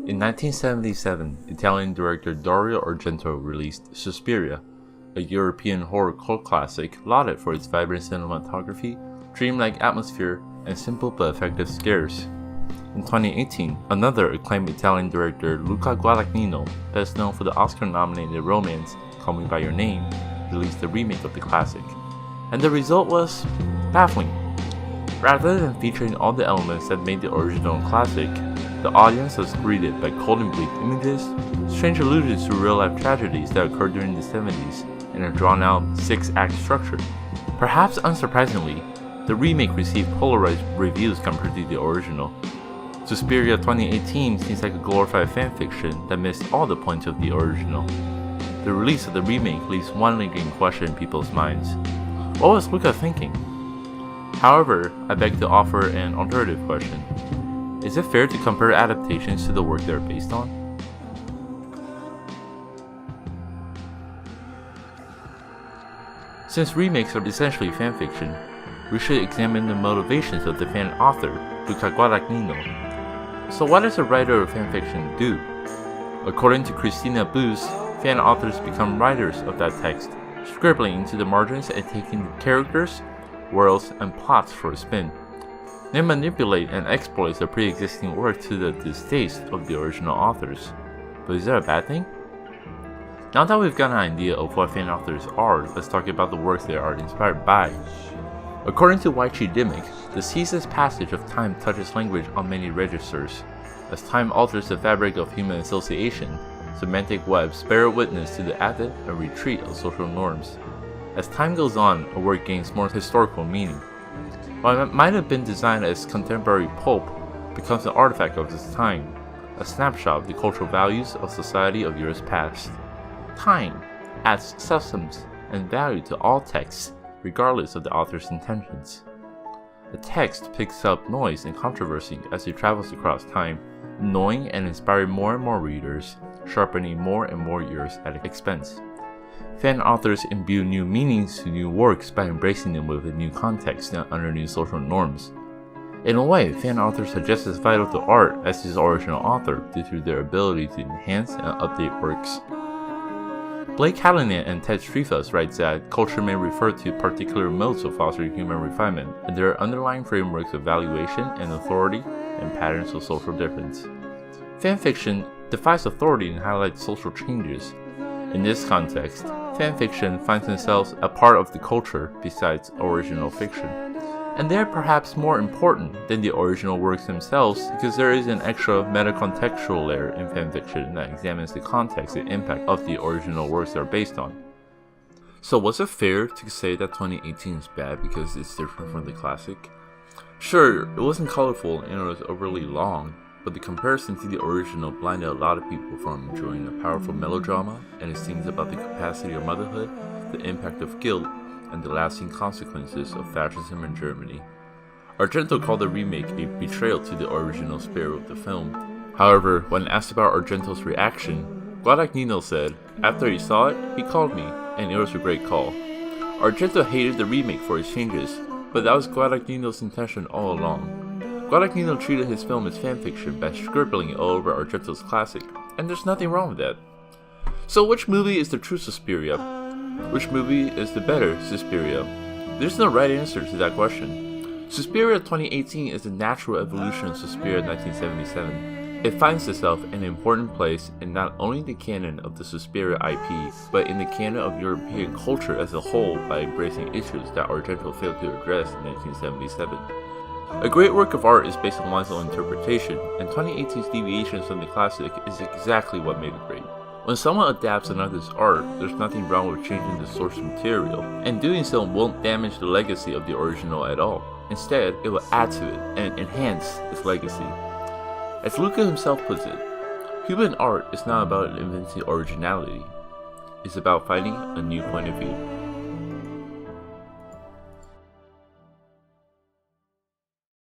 In 1977, Italian director Dario Argento released Suspiria, a European horror cult classic lauded for its vibrant cinematography, dreamlike atmosphere, and simple but effective scares. In 2018, another acclaimed Italian director, Luca Guadagnino, best known for the Oscar-nominated romance Call Me By Your Name, released a remake of the classic, and the result was baffling. Rather than featuring all the elements that made the original classic, the audience was greeted by cold and bleak images, strange allusions to real-life tragedies that occurred during the 70s, and a drawn-out 6-act structure. Perhaps unsurprisingly, the remake received polarized reviews compared to the original. Suspiria 2018 seems like a glorified fanfiction that missed all the points of the original. The release of the remake leaves one lingering question in people's minds. What was Luca thinking? However, I beg to offer an alternative question. Is it fair to compare adaptations to the work they are based on? Since remakes are essentially fanfiction, we should examine the motivations of the fan author, Luca Guadagnino. So what does a writer of fanfiction do? According to Christina Booth, fan authors become writers of that text, scribbling into the margins and taking the characters, worlds, and plots for a spin. They manipulate and exploit the pre-existing work to the distaste of the original authors. But is that a bad thing? Now that we've got an idea of what fan authors are, let's talk about the works they are inspired by. According to Weichi Dimmick, the ceaseless passage of time touches language on many registers. As time alters the fabric of human association, semantic webs bear witness to the advent and retreat of social norms. As time goes on, a word gains more historical meaning. What might have been designed as contemporary pulp becomes an artifact of its time, a snapshot of the cultural values of society of years past. Time adds substance and value to all texts, regardless of the author's intentions. The text picks up noise and controversy as it travels across time, annoying and inspiring more and more readers, sharpening more and more ears at expense. Fan authors imbue new meanings to new works by embracing them with a new context and under new social norms. In a way, fan authors are just as vital to art as its original author due to their ability to enhance and update works. Blake Callanan and Ted Strifas writes that culture may refer to particular modes of fostering human refinement, and there are underlying frameworks of valuation and authority and patterns of social difference. Fanfiction defies authority and highlights social changes. In this context, fanfiction finds themselves a part of the culture besides original fiction. And they are perhaps more important than the original works themselves because there is an extra metacontextual layer in fanfiction that examines the context and impact of the original works they are based on. So was it fair to say that 2018 is bad because it's different from the classic? Sure, it wasn't colorful and it was overly long, but the comparison to the original blinded a lot of people from enjoying a powerful melodrama and its themes about the capacity of motherhood, the impact of guilt, and the lasting consequences of fascism in Germany. Argento called the remake a betrayal to the original spirit of the film. However, when asked about Argento's reaction, Guadagnino said, "After he saw it, he called me, and it was a great call." Argento hated the remake for its changes, but that was Guadagnino's intention all along. Guadagnino treated his film as fanfiction by scribbling it all over Argento's classic, and there's nothing wrong with that. So which movie is the true Suspiria? Which movie is the better Suspiria? There's no right answer to that question. Suspiria 2018 is the natural evolution of Suspiria 1977. It finds itself in an important place in not only the canon of the Suspiria IP, but in the canon of European culture as a whole by embracing issues that Argento failed to address in 1977. A great work of art is based on one's own interpretation, and 2018's deviations from the classic is exactly what made it great. When someone adapts another's art, there's nothing wrong with changing the source material, and doing so won't damage the legacy of the original at all. Instead, it will add to it and enhance its legacy. As Luca himself puts it, human art is not about inventing originality, it's about finding a new point of view.